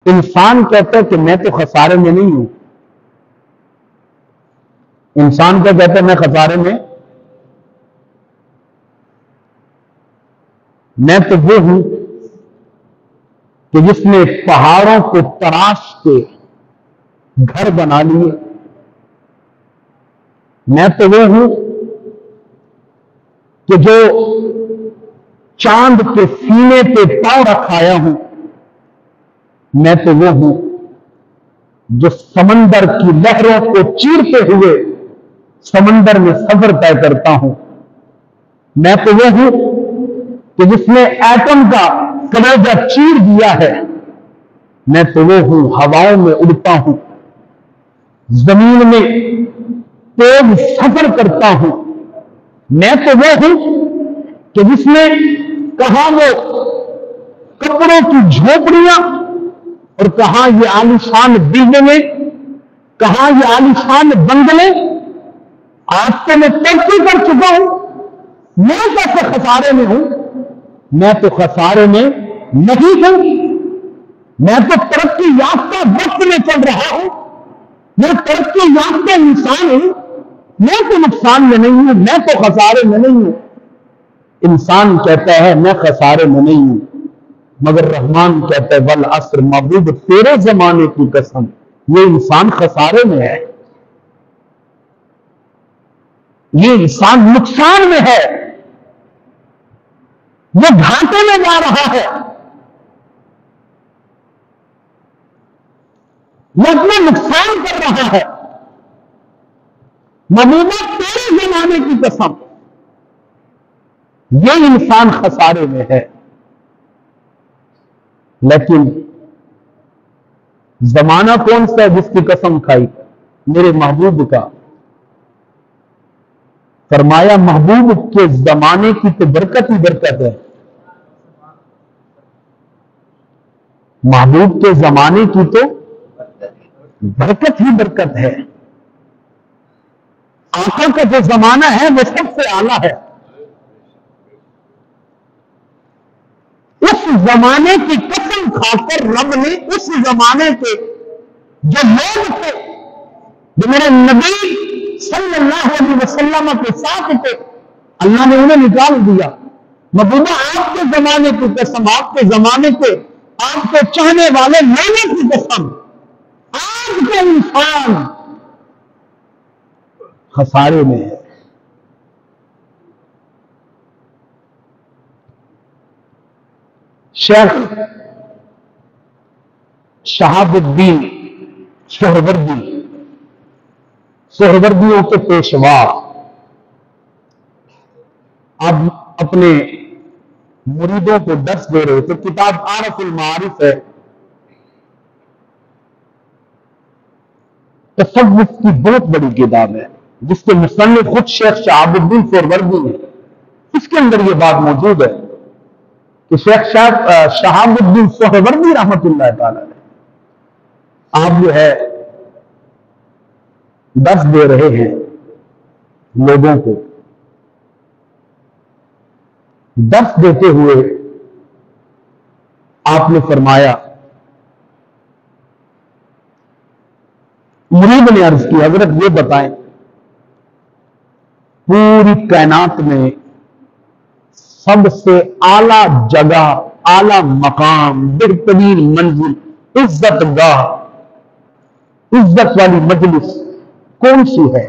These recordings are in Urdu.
انسان کہتا ہے کہ میں تو خسارے میں نہیں ہوں. انسان کیا کہتا ہے؟ میں خسارے میں تو وہ ہوں کہ جس نے پہاڑوں کو تراش کے گھر بنا لیے. میں تو وہ ہوں کہ جو چاند کے سینے پہ پاؤں رکھایا ہوں. میں تو وہ ہوں جو سمندر کی لہروں کو چیرتے ہوئے سمندر میں سفر طے کرتا ہوں. میں تو وہ ہوں کہ جس نے ایٹم کا کلیجہ چیر دیا ہے. میں تو وہ ہوں ہواؤں میں اڑتا ہوں, زمین میں تیز سفر کرتا ہوں. میں تو وہ ہوں کہ جس نے کہاں وہ کپڑوں کی جھوپڑیاں اور کہاں یہ عالیشان بلڈنگیں, کہاں یہ عالیشان بنگلے, آج سے میں ترقی کر چکا ہوں. میں کیسے خسارے میں ہوں؟ میں تو خسارے میں نہیں ہوں. میں تو ترقی یافتہ وقت میں چل رہا ہوں. میں ترقی یافتہ انسان ہوں. میں تو نقصان میں نہیں ہوں. میں تو خسارے میں نہیں ہوں. انسان کہتا ہے میں خسارے میں نہیں ہوں, مگر رحمان کہتا ہے والعصر محبوب تیرے زمانے کی قسم یہ انسان خسارے میں ہے, یہ انسان نقصان میں ہے, وہ گھاٹے میں جا رہا ہے, وہ اپنا نقصان کر رہا ہے. محبوبہ تیرے زمانے کی قسم یہ انسان خسارے میں ہے. لیکن زمانہ کون سا ہے جس کی قسم کھائی؟ میرے محبوب کا. فرمایا محبوب کے زمانے کی تو برکت ہی برکت ہے. محبوب کے زمانے کی تو برکت ہی برکت ہے. آقا کا جو زمانہ ہے وہ سب سے اعلیٰ ہے. اس زمانے کی قسم کھا کر رب نے اس زمانے کے جو لوگ تھے, جو میرے نبی صلی اللہ علیہ وسلم کے ساتھ تھے, اللہ نے انہیں نکال دیا. محبوبہ آپ کے زمانے کی قسم, آپ کے زمانے کے آپ کو چاہنے والے لوگوں کی قسم, آج کے انسان خسارے میں ہے. شیخ شہاب الدین سہروردیوں کے پیشوا اب اپنے مریدوں کو درس دے رہے تھے. کتاب عارف المعارف ہے, تصوف کی بہت بڑی کتاب ہے جس کے مصنف خود شیخ شہاب الدین سہروردی ہیں. اس کے اندر یہ بات موجود ہے کہ شیخ شہاب الدین سہروردی رحمت اللہ تعالی آپ جو ہے درس دے رہے ہیں لوگوں کو. درس دیتے ہوئے آپ نے فرمایا, مرید نے عرض کی حضرت یہ بتائیں پوری کائنات میں سب سے اعلیٰ جگہ, اعلیٰ مقام, بہترین منزل, عزت گاہ, عزت والی مجلس کون سی ہے؟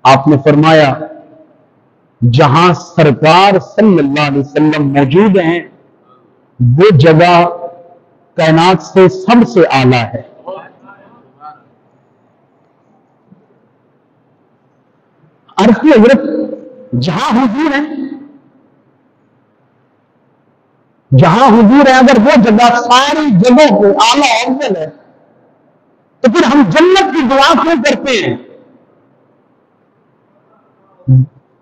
آپ نے فرمایا جہاں سرکار صلی اللہ علیہ وسلم موجود ہیں وہ جگہ کائنات سے سب سے اعلیٰ ہے. عرض کی حضرت جہاں حضور ہے, جہاں حضور ہے اگر وہ جگہ ساری جگہوں کو اعلیٰ افضل ہے تو پھر ہم جنت کی دعا کیوں کرتے ہیں؟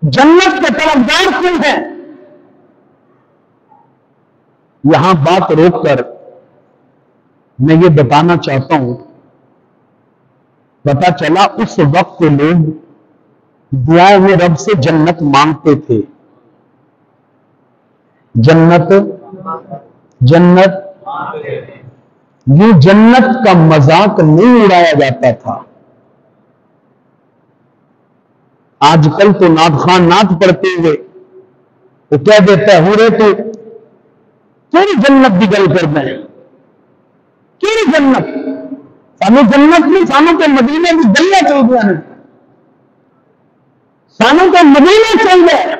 جنت کے طلبگار کیوں ہیں؟ یہاں بات روک کر میں یہ بتانا چاہتا ہوں, پتا چلا اس وقت لوگ دعاؤں میں رب سے جنت مانگتے تھے. جنت جنت یہ جنت کا مذاق نہیں اڑایا جاتا تھا. آج کل تو نعت خان نعت پڑھتے ہوئے وہ کہہ دیتا ہے ہو رہے تو کیڑی جنت کی گل کرنا ہے, کیڑی جنت, سانو جنت نہیں, سانو کے مدینے کی گلیاں چل گیا ہیں, سانو کے مدینے چل گئے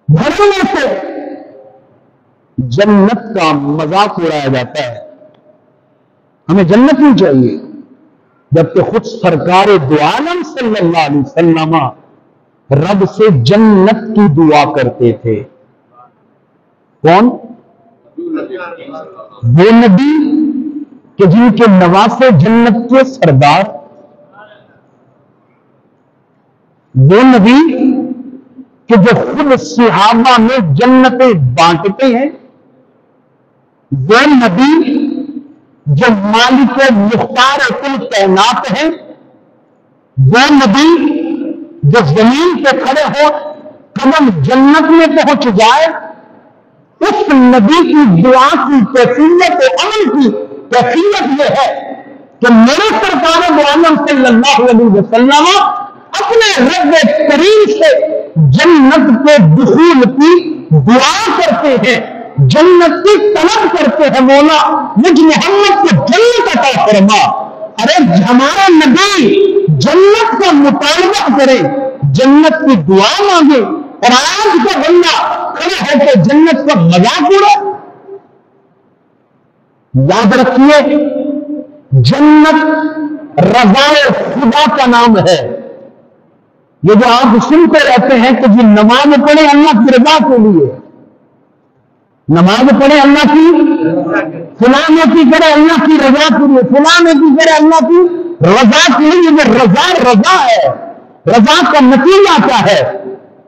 بھرنے سے. جنت کا مذاق اڑایا جاتا ہے. ہمیں جنت نہیں چاہیے, جبکہ خود سرکار دو عالم صلی اللہ علیہ وسلم رب سے جنت کی دعا کرتے تھے. کون؟ وہ نبی کہ جن کے نواسے جنت کے سردار, وہ نبی کہ جو خود صحابہ میں جنتیں بانٹتے ہیں, وہ نبی جو مالک مختار کل کائنات ہیں, وہ نبی جو زمین پہ کھڑے ہو قدم جنت میں پہنچ جائے. اس نبی کی دعا کی کیفیت عمل کی کیفیت یہ ہے کہ میرے سرکار دو عالم صلی اللہ علیہ وسلم اپنے رب کریم سے جنت کے دخول کی دعا کرتے ہیں, جنت کی طلب کرتے ہیں. مولا مجھ محمد کو جنت عطا فرما. ارے ہمارا نبی جنت کا مطالبہ کرے, جنت کی دعا مانگے, اور آج کا بندہ کھڑا ہے کہ جنت کا مذاق اڑے. یاد رکھیے جنت رضا خدا کا نام ہے. یہ جو آپ سنتے رہتے ہیں کہ جی نماز پڑھے اللہ کی رضا کے لیے, نماز پڑھے اللہ کی, فلاں کی کرے اللہ کی رضا کے لیے, فلاں کی کرے اللہ کی رضا کے لیے. یہ رضا رضا ہے. رضا کا نتیجہ کیا ہے؟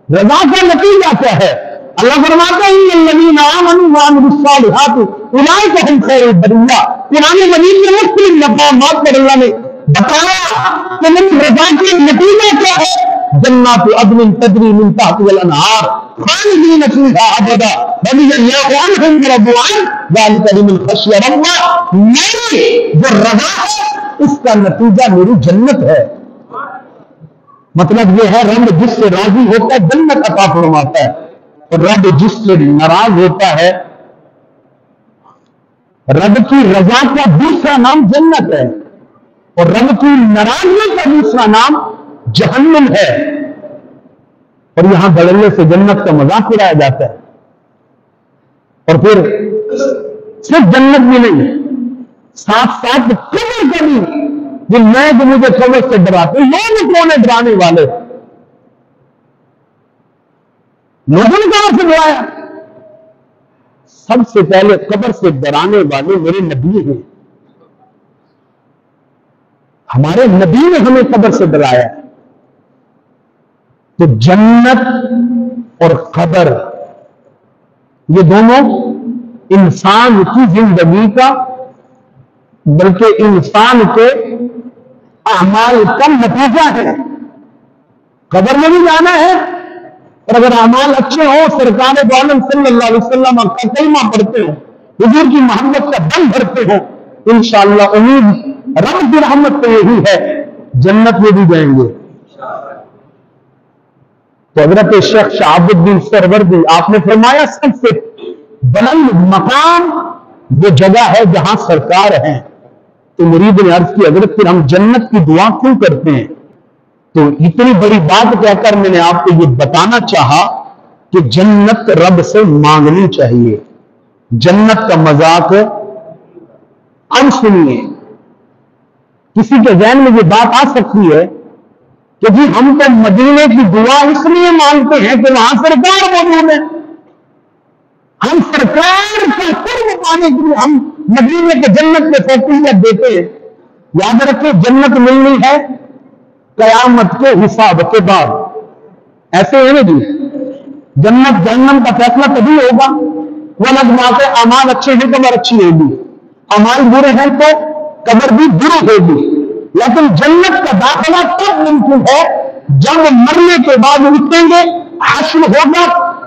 رضا کا نتیجہ کیا ہے؟ اللہ فرماتا ہے ان الذین آمنوا وعملوا الصالحات اولئک هم خیر البریہ. قرآن مجید میں مختلف مقامات پر اللہ نے بتایا کہ میری رضا کے نتیجہ کیا ہے. جنات عدن تجری من تحتها الانہار خالدین فیہا ابدا رضی اللہ عنہم ورضوا عنہ ذلک لمن خشی ربہ. میری جو رضا ہے اس کا نتیجہ میری جنت ہے. مطلب یہ ہے رب جس سے راضی ہوتا ہے جنت عطا فرماتا ہے, اور رب جس سے ناراض ہوتا ہے, رب کی رضا کا دوسرا نام جنت ہے, اور رب کی ناراضگی کا دوسرا نام جہنم ہے. اور یہاں دڑلے سے جنت کا مذاق اڑایا جاتا ہے. اور پھر صرف جنت بھی نہیں, ساتھ ساتھ قبر کا بھی. جن میں جو مجھے قبر سے ڈراتے ہیں, لوگ کون ہے ڈرانے والے؟ لوگوں نے قبر سے ڈرایا. سب سے پہلے قبر سے ڈرانے والے میرے نبی ہیں. ہمارے نبی نے ہمیں قبر سے ڈرایا. تو جنت اور قبر یہ دونوں انسان کی زندگی کا, بلکہ انسان کے اعمال کا نتیجہ ہے. قبر میں بھی جانا ہے, اور اگر اعمال اچھے ہوں, سرکار دو عالم صلی اللہ علیہ وسلم کا کلمہ پڑھتے ہوں, حضور کی محبت کا دم بھرتے ہوں, انشاءاللہ امید رب کی رحمت تو یہی ہے جنت میں بھی جائیں گے. تو حضرت شیخ شہاب الدین سہروردی آپ نے فرمایا سب سے بلند مقام وہ جگہ ہے جہاں سرکار ہیں. تو مرید نے عرض کی حضرت پھر ہم جنت کی دعا کیوں کرتے ہیں؟ تو اتنی بڑی بات کہہ کر میں نے آپ کو یہ بتانا چاہا کہ جنت رب سے مانگنی چاہیے. جنت کا مذاق اب سنیے, کسی کے ذہن میں یہ بات آ سکتی ہے کہ جی ہم تو مدینے کی دعا اس لیے مانگتے ہیں کہ وہاں سرکار موجود ہے, ہم سرکار کا قرب پانے کے لیے ہم مدینے کے جنت میں فوقیت دیتے ہیں. یاد رکھیں جنت ملنی ہے قیامت کے حساب کے بعد. ایسے ہے نا جی, جنت جہنم کا فیصلہ تبھی ہوگا. وہ لگما کے اعمال اچھے ہیں قبر اچھی ہوگی, اعمال برے ہیں تو قبر بھی بری ہوگی. لیکن جنت کا داخلہ تب ممکن ہے جب مرنے کے بعد اٹھیں گے, حشر ہوگا,